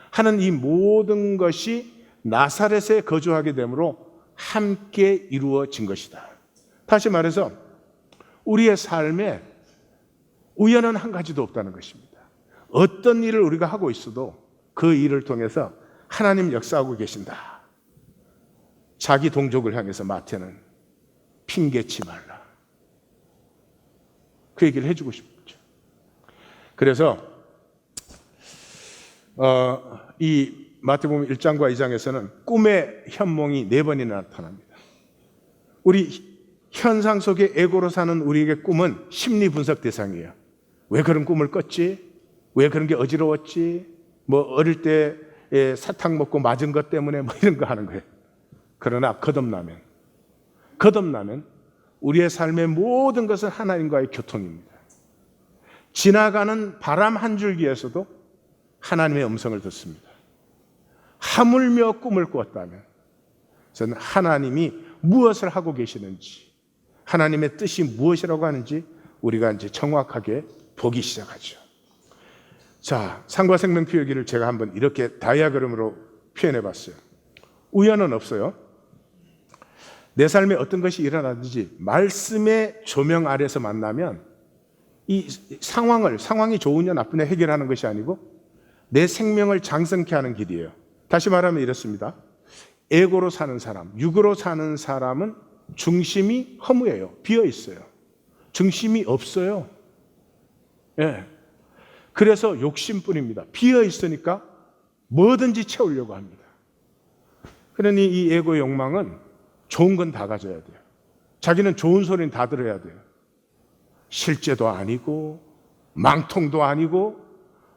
하는 이 모든 것이 나사렛에 거주하게 되므로 함께 이루어진 것이다. 다시 말해서 우리의 삶에 우연은 한 가지도 없다는 것입니다. 어떤 일을 우리가 하고 있어도 그 일을 통해서 하나님 역사하고 계신다. 자기 동족을 향해서 마태는 핑계치 말라. 그 얘기를 해주고 싶죠. 그래서 이 마태복음 1장과 2장에서는 꿈의 현몽이 4번이나 나타납니다. 우리 현상 속에 에고로 사는 우리에게 꿈은 심리 분석 대상이에요. 왜 그런 꿈을 꿨지? 왜 그런 게 어지러웠지? 뭐 어릴 때 사탕 먹고 맞은 것 때문에 뭐 이런 거 하는 거예요. 그러나 거듭나면 우리의 삶의 모든 것은 하나님과의 교통입니다. 지나가는 바람 한 줄기에서도 하나님의 음성을 듣습니다. 하물며 꿈을 꾸었다면 저는 하나님이 무엇을 하고 계시는지, 하나님의 뜻이 무엇이라고 하는지 우리가 이제 정확하게 보기 시작하죠. 자, 상과 생명 표기를 제가 한번 이렇게 다이아그램으로 표현해 봤어요. 우연은 없어요. 내 삶에 어떤 것이 일어나든지 말씀의 조명 아래서 만나면 이 상황이 좋으냐 나쁘냐 해결하는 것이 아니고 내 생명을 장성케 하는 길이에요. 다시 말하면 이렇습니다. 에고로 사는 사람, 육으로 사는 사람은 중심이 허무해요. 비어 있어요. 중심이 없어요. 예. 그래서 욕심뿐입니다. 비어 있으니까 뭐든지 채우려고 합니다. 그러니 이 에고의 욕망은 좋은 건 다 가져야 돼요. 자기는 좋은 소리는 다 들어야 돼요. 실제도 아니고 망통도 아니고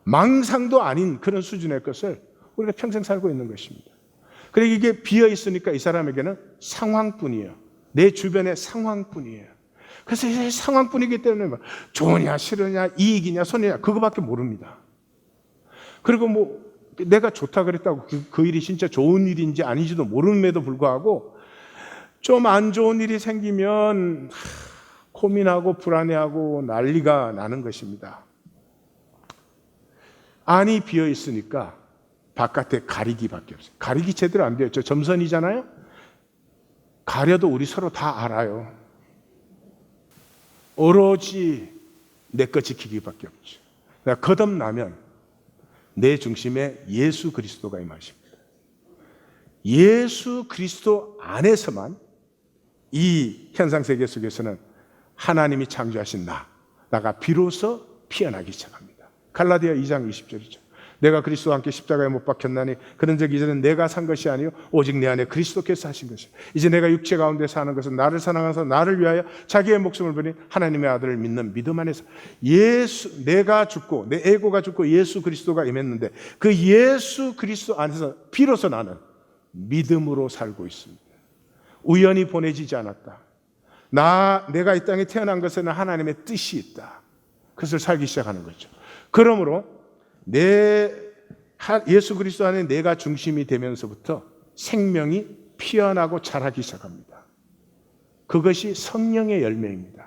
망상도 아닌 그런 수준의 것을 우리가 평생 살고 있는 것입니다. 그리고 이게 비어 있으니까 이 사람에게는 상황뿐이에요. 내 주변의 상황뿐이에요. 그래서 이 상황뿐이기 때문에 좋으냐 싫으냐 이익이냐 손해냐 그거밖에 모릅니다. 그리고 뭐 내가 좋다 그랬다고 그 일이 진짜 좋은 일인지 아닌지도 모름에도 불구하고 좀 안 좋은 일이 생기면 고민하고 불안해하고 난리가 나는 것입니다. 안이 비어 있으니까 바깥에 가리기밖에 없어요. 가리기 제대로 안 돼요. 저 점선이잖아요. 가려도 우리 서로 다 알아요. 오로지 내 것 지키기밖에 없죠. 그러니까 거듭나면 내 중심에 예수 그리스도가 임하십니다. 예수 그리스도 안에서만 이 현상세계 속에서는 하나님이 창조하신 나가 비로소 피어나기 시작합니다. 갈라디아 2장 20절이죠. 내가 그리스도와 함께 십자가에 못 박혔나니 그런즉 이제는 내가 산 것이 아니요 오직 내 안에 그리스도께서 하신 것이요 이제 내가 육체 가운데 사는 것은 나를 사랑하사 나를 위하여 자기의 목숨을 버린 하나님의 아들을 믿는 믿음 안에서 내가 죽고 내 에고가 죽고 예수 그리스도가 임했는데 그 예수 그리스도 안에서 비로소 나는 믿음으로 살고 있습니다. 우연히 보내지지 않았다. 내가 이 땅에 태어난 것에는 하나님의 뜻이 있다. 그것을 살기 시작하는 거죠. 그러므로 예수 그리스도 안에 내가 중심이 되면서부터 생명이 피어나고 자라기 시작합니다. 그것이 성령의 열매입니다.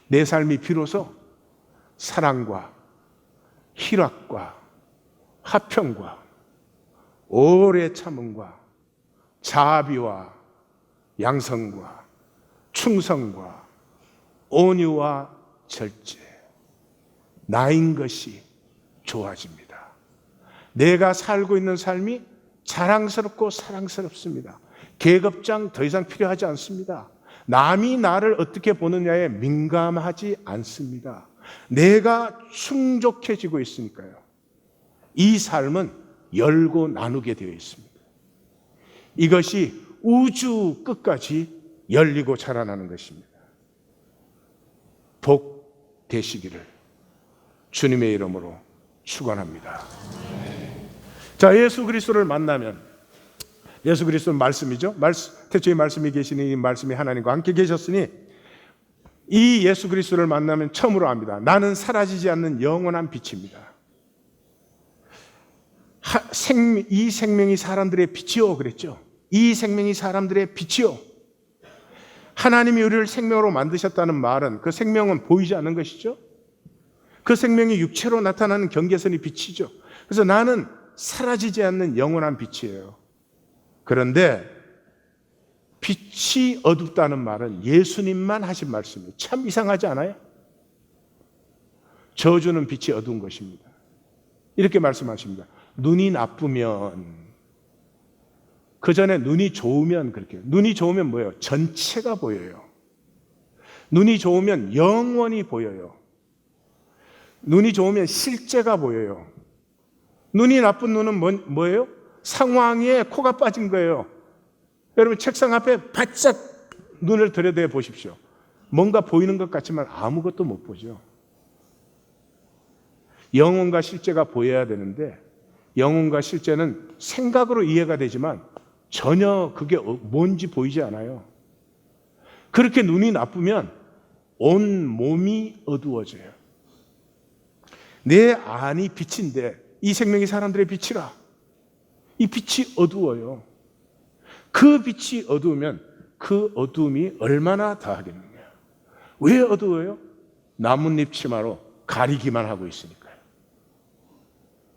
내 삶이 비로소 사랑과 희락과 화평과 오래 참음과 자비와 양성과 충성과 온유와 절제 나인 것이 좋아집니다. 내가 살고 있는 삶이 자랑스럽고 사랑스럽습니다. 계급장 더 이상 필요하지 않습니다. 남이 나를 어떻게 보느냐에 민감하지 않습니다. 내가 충족해지고 있으니까요. 이 삶은 열고 나누게 되어 있습니다. 이것이 우주 끝까지 열리고 자라나는 것입니다. 복 되시기를 주님의 이름으로 축원합니다. 자, 예수 그리스도를 만나면 예수 그리스도는 말씀이죠. 태초에 말씀이 계시니 이 말씀이 하나님과 함께 계셨으니 이 예수 그리스도를 만나면 처음으로 압니다. 나는 사라지지 않는 영원한 빛입니다. 이 생명이 사람들의 빛이요 그랬죠. 이 생명이 사람들의 빛이요. 하나님이 우리를 생명으로 만드셨다는 말은 그 생명은 보이지 않는 것이죠. 그 생명이 육체로 나타나는 경계선이 빛이죠. 그래서 나는 사라지지 않는 영원한 빛이에요. 그런데 빛이 어둡다는 말은 예수님만 하신 말씀이에요. 참 이상하지 않아요? 저주는 빛이 어두운 것입니다. 이렇게 말씀하십니다. 눈이 나쁘면 그 전에 눈이 좋으면 그렇게 눈이 좋으면 뭐예요? 전체가 보여요. 눈이 좋으면 영원히 보여요. 눈이 좋으면 실제가 보여요. 눈이 나쁜 눈은 뭐예요? 상황에 코가 빠진 거예요. 여러분 책상 앞에 바짝 눈을 들여다 보십시오. 뭔가 보이는 것 같지만 아무것도 못 보죠. 영혼과 실제가 보여야 되는데 영혼과 실제는 생각으로 이해가 되지만 전혀 그게 뭔지 보이지 않아요. 그렇게 눈이 나쁘면 온 몸이 어두워져요. 내 안이 빛인데 이 생명이 사람들의 빛이라. 이 빛이 어두워요. 그 빛이 어두우면 그 어두움이 얼마나 더하겠느냐. 왜 어두워요? 나뭇잎 치마로 가리기만 하고 있으니까요.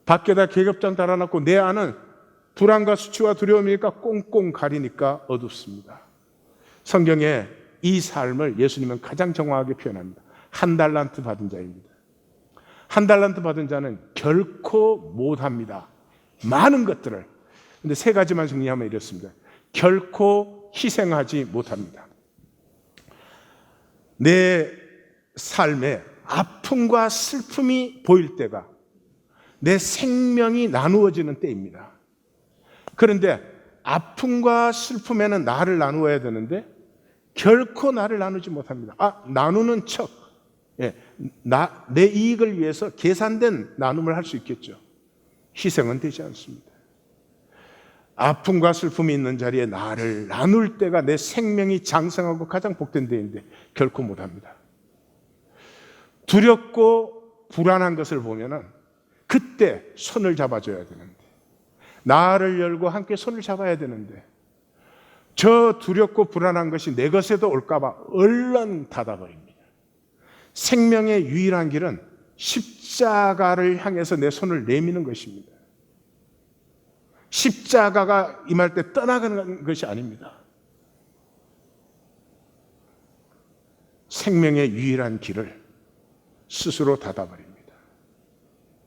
밖에다 계급장 달아놨고 내 안은 불안과 수치와 두려움이니까 꽁꽁 가리니까 어둡습니다. 성경에 이 삶을 예수님은 가장 정확하게 표현합니다. 한 달란트 받은 자입니다. 한 달란트 받은 자는 결코 못합니다. 많은 것들을. 근데 세 가지만 정리하면 이렇습니다. 결코 희생하지 못합니다. 내 삶에 아픔과 슬픔이 보일 때가 내 생명이 나누어지는 때입니다. 그런데 아픔과 슬픔에는 나를 나누어야 되는데 결코 나를 나누지 못합니다. 나누는 척 예, 내 이익을 위해서 계산된 나눔을 할 수 있겠죠. 희생은 되지 않습니다. 아픔과 슬픔이 있는 자리에 나를 나눌 때가 내 생명이 장성하고 가장 복된 때인데 결코 못합니다. 두렵고 불안한 것을 보면은 그때 손을 잡아줘야 되는데, 나를 열고 함께 손을 잡아야 되는데, 저 두렵고 불안한 것이 내 것에도 올까봐 얼른 닫아버립니다. 생명의 유일한 길은 십자가를 향해서 내 손을 내미는 것입니다. 십자가가 임할 때 떠나가는 것이 아닙니다. 생명의 유일한 길을 스스로 닫아버립니다.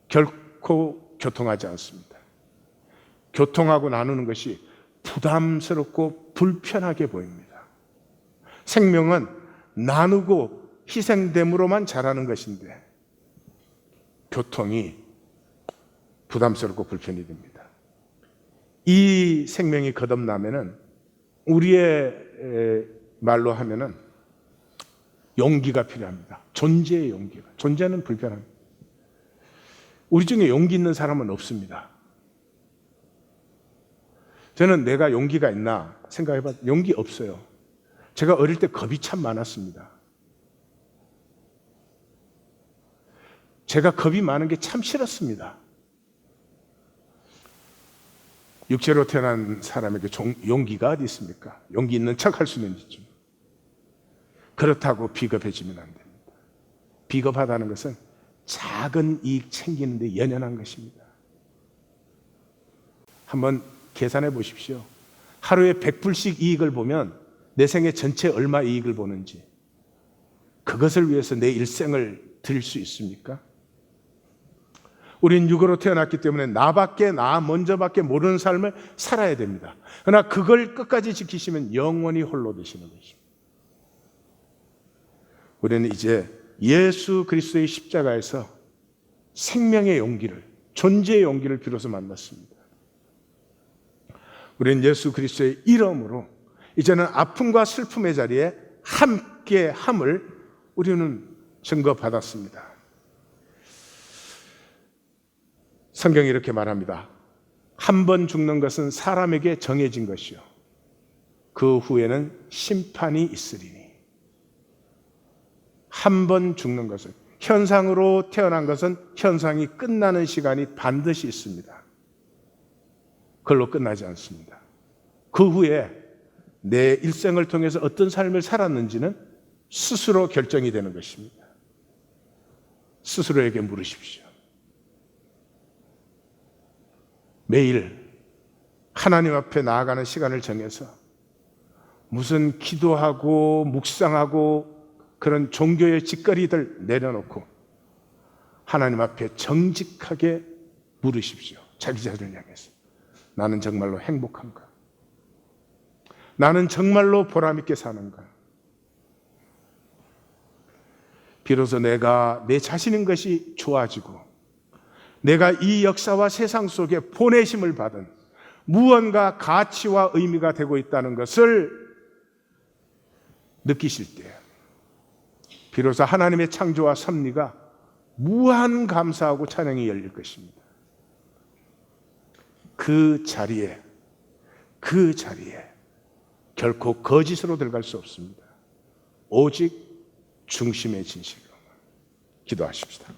결코 교통하지 않습니다. 교통하고 나누는 것이 부담스럽고 불편하게 보입니다. 생명은 나누고 희생됨으로만 자라는 것인데 교통이 부담스럽고 불편이 됩니다. 이 생명이 거듭나면은 우리의 말로 하면은 용기가 필요합니다. 존재의 용기가. 존재는 불편합니다. 우리 중에 용기 있는 사람은 없습니다. 저는 내가 용기가 있나 생각해봐. 용기 없어요. 제가 어릴 때 겁이 참 많았습니다. 제가 겁이 많은 게 참 싫었습니다. 육체로 태어난 사람에게 용기가 어디 있습니까? 용기 있는 척 할 수 있는지 좀. 그렇다고 비겁해지면 안 됩니다. 비겁하다는 것은 작은 이익 챙기는데 연연한 것입니다. 한번 계산해 보십시오. 하루에 100불씩 이익을 보면 내 생애 전체 얼마 이익을 보는지, 그것을 위해서 내 일생을 드릴 수 있습니까? 우린 육으로 태어났기 때문에 나 먼저밖에 모르는 삶을 살아야 됩니다. 그러나 그걸 끝까지 지키시면 영원히 홀로 되시는 것입니다. 우리는 이제 예수 그리스도의 십자가에서 생명의 용기를, 존재의 용기를 비로소 만났습니다. 우리는 예수 그리스도의 이름으로 이제는 아픔과 슬픔의 자리에 함께함을 우리는 증거받았습니다. 성경이 이렇게 말합니다. 한 번 죽는 것은 사람에게 정해진 것이요, 그 후에는 심판이 있으리니. 한 번 죽는 것은, 현상으로 태어난 것은 현상이 끝나는 시간이 반드시 있습니다. 그걸로 끝나지 않습니다. 그 후에 내 일생을 통해서 어떤 삶을 살았는지는 스스로 결정이 되는 것입니다. 스스로에게 물으십시오. 매일 하나님 앞에 나아가는 시간을 정해서 무슨 기도하고 묵상하고 그런 종교의 짓거리들 내려놓고 하나님 앞에 정직하게 물으십시오. 자기 자신을 향해서. 나는 정말로 행복한가? 나는 정말로 보람있게 사는가? 비로소 내가 내 자신인 것이 좋아지고, 내가 이 역사와 세상 속에 보내심을 받은 무언가 가치와 의미가 되고 있다는 것을 느끼실 때 비로소 하나님의 창조와 섭리가 무한 감사하고 찬양이 열릴 것입니다. 그 자리에 결코 거짓으로 들어갈 수 없습니다. 오직 중심의 진실로만. 기도하십시다.